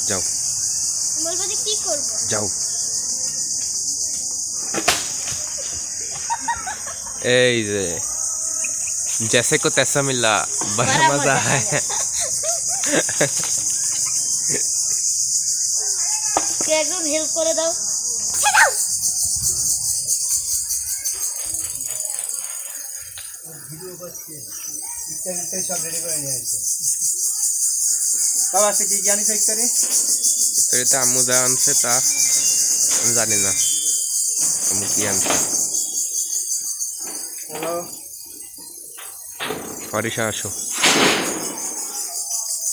যাও বলবো যে কি করব যাও এই যে जैसे को तैसा मिला बड़ा मजा है কে একজন হেল্প করে দাও ভিডিও করছে ইত্যাদি সব রেডি করে নিয়ে আসছে বাবা আজকে কি জানি চেক করে এটা আম্মু যা আনছে তা আমি জানি না আম্মু কি আনছে হ্যালো ফারিসা আসো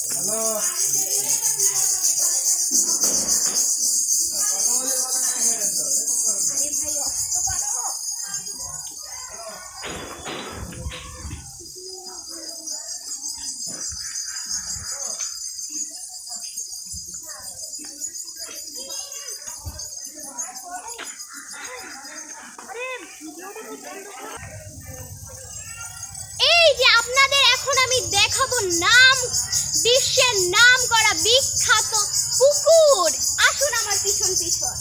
হ্যালো এই যে আপনাদের এখন আমি দেখাবো নাম বিশ্বের নাম করা বিখ্যাত পুকুর আসুন আমার পিছন পিছন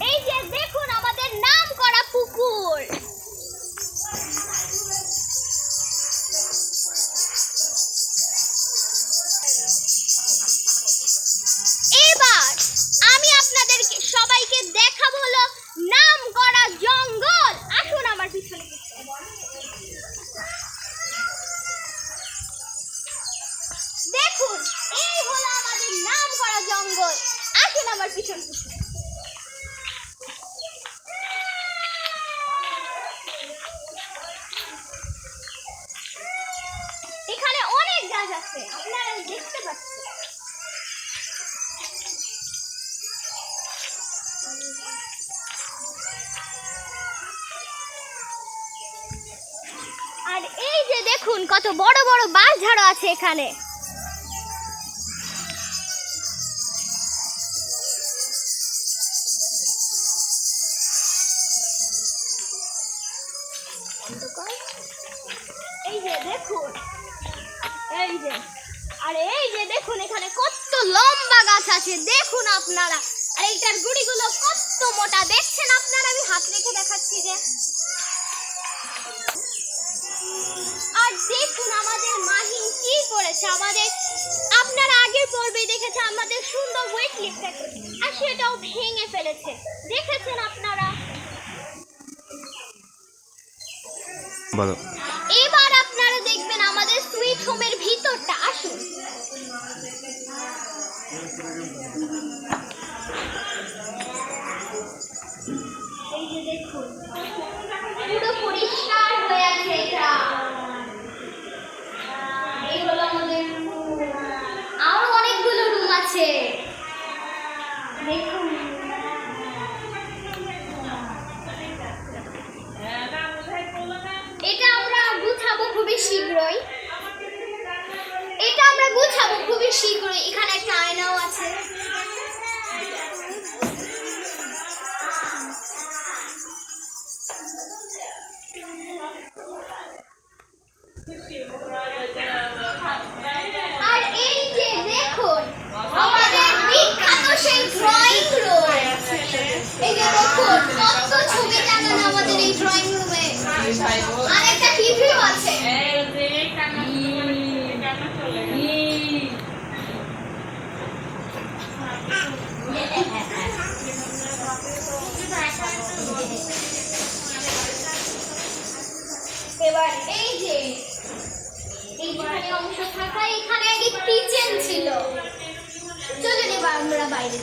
এই যে দেখুন আমাদের নাম করা পুকুর এবার আমি আপনাদেরকে সবাইকে দেখাবো হলো নাম করা জঙ্গল আসুন আমার পিছনে দেখুন এই হলো আমাদের নাম করা জঙ্গল আসুন আমার পিছন পিছন এখানে অনেক গাছ আছে আপনারা দেখতে পাচ্ছেন আর এই যে দেখুন কত বড় বড় বাঁশঝাড় আছে এখানে এই যে দেখুন এই যে আর এই যে দেখুন এখানে কত লম্বা গাছ আছে দেখুন আপনারা আর এইটার গুড়িগুলো কত মোটা দেখছেন আপনারা আমি হাত রেখে দেখাচ্ছি যে আর দেখুন আমাদের মাহিন কি করেছে আমাদের আপনারা আগের পর্বে দেখেছে আমাদের সুন্দর ওয়েট লিফটটাকে আর সেটাও ভেঙে ফেলেছে দেখেছেন আপনারা বলো এবার আপনারা দেখবেন আমাদের সুইট হোমের ভিতরটা আসুন এই যে দেখুন পুরো পরিষ্কার হয়ে আছে এটা এই হলো আমাদের রুম আরো অনেকগুলো রুম আছে দেখুন এটা আমরা গুছাবো খুবই শীঘ্রই এখানে একটা আয়নাও আছে আর এই যে দেখুন আমাদের বিখ্যাত সেই ড্রয়িং রুম এই যে দেখুন কত ছবি টাঙানো আমাদের এই ড্রয়িং রুমে আর একটা টিভিও আছে এবার এই যে এইখানে অংশ থাকা এখানে আগে কিচেন ছিল চলুন এবার আমরা বাইরে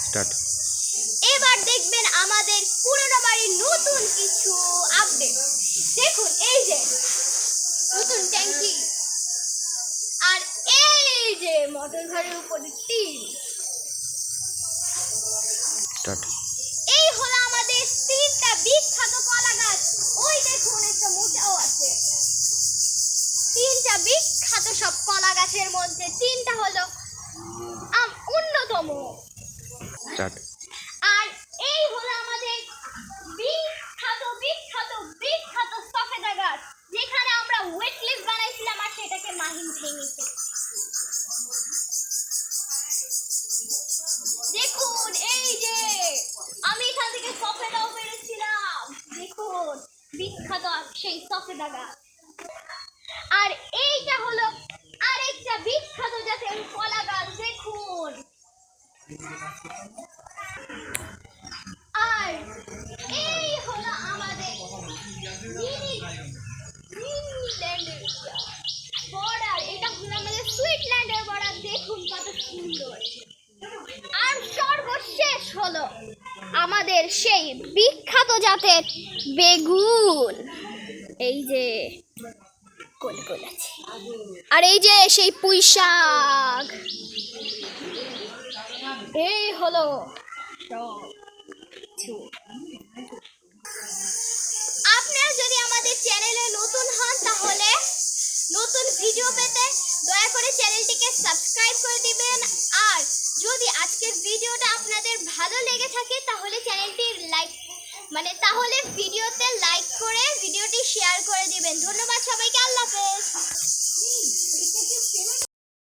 স্টার্ট এবার দেখবেন আমাদের পুরনো বাড়ির নতুন কিছু আপডেট দেখুন এই যে নতুন ট্যাঙ্কি আর এই যে মোটর ঘরের উপরে টিন স্টার্ট এই হলো আমাদের তিনটা বিখ্যাত কলা গাছ ওই দেখুন একটা মোটাও আছে তিনটা বিখ্যাত সব কলা গাছের মধ্যে তিনটা হলো অন্যতম স্টার্ট আর এই হলো আমাদের বিখ্যাত বিখ্যাত বিখ্যাত সফেদা গাছ যেখানে আমরা আর এই হলো আমাদের নিউজিল্যান্ডের বর্ডার। এটা হলো আমাদের সুইজারল্যান্ডের বর্ডার। দেখুন কত সুন্দর। আর সর্বশেষ হলো আমাদের সেই বিখ্যাত জাতের বেগুন। এই যে গোল গোল আছে। আর এই যে সেই পুঁই শাক। এই হলো সব কিছু। আপনারা যদি আমাদের চ্যানেলে নতুন হন তাহলে নতুন ভিডিও পেতে দয়া করে চ্যানেলটিকে সাবস্ক্রাইব করে দিবেন। আর যদি আজকের ভিডিওটা আপনাদের ভালো লেগে থাকে তাহলে চ্যানেলটির তাহলে ভিডিওতে লাইক করে ভিডিওটি শেয়ার করে দিবেন। ধন্যবাদ সবাইকে। আল্লাহ হাফেজ।